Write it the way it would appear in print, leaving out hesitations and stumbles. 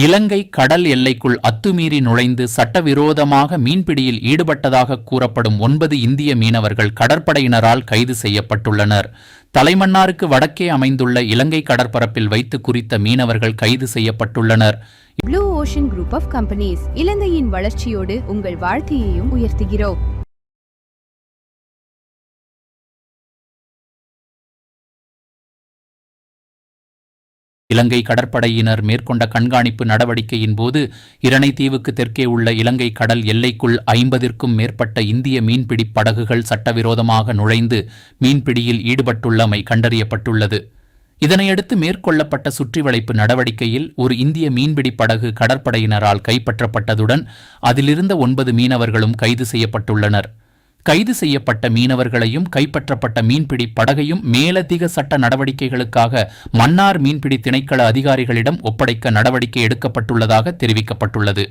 இலங்கை கடல் எல்லைக்குள் அத்துமீறி நுழைந்து சட்டவிரோதமாக மீன்பிடியில் ஈடுபட்டதாக கூறப்படும் 9 இந்திய மீனவர்கள் கடற்படையினரால் கைது செய்யப்பட்டுள்ளனர். தலைமன்னாருக்கு வடக்கே அமைந்துள்ள இலங்கை கடற்பரப்பில் வைத்து குறித்த மீனவர்கள் கைது செய்யப்பட்டுள்ளனர். Blue ocean group of companies இலங்கையின் வளர்ச்சியோடு உங்கள் வாழ்க்கையையும் உயர்த்துகிறோம். இலங்கை கடற்படையினர் மேற்கொண்ட கண்காணிப்பு நடவடிக்கையின் போது இரணைத்தீவுக்கு தெற்கே உள்ள இலங்கை கடல் எல்லைக்குள் 50ற்கும் மேற்பட்ட இந்திய மீன்பிடி படகுகள் சட்டவிரோதமாக நுழைந்து மீன்பிடியில் ஈடுபட்டுள்ளமை கண்டறியப்பட்டுள்ளது. இதனையடுத்து மேற்கொள்ளப்பட்ட சுற்றிவளைப்பு நடவடிக்கையில் ஒரு இந்திய மீன்பிடி படகு கடற்படையினரால் கைப்பற்றப்பட்டதுடன் அதிலிருந்த 9 மீனவர்களும் கைது செய்யப்பட்டுள்ளனர். கைது செய்யப்பட்ட மீனவர்களையும் கைப்பற்றப்பட்ட மீன்பிடி படகையும் மேலதிக சட்ட நடவடிக்கைகளுக்காக மன்னார் மீன்பிடி திணைக்கள அதிகாரிகளிடம் ஒப்படைக்க நடவடிக்கை எடுக்கப்பட்டுள்ளதாக தெரிவிக்கப்பட்டுள்ளது.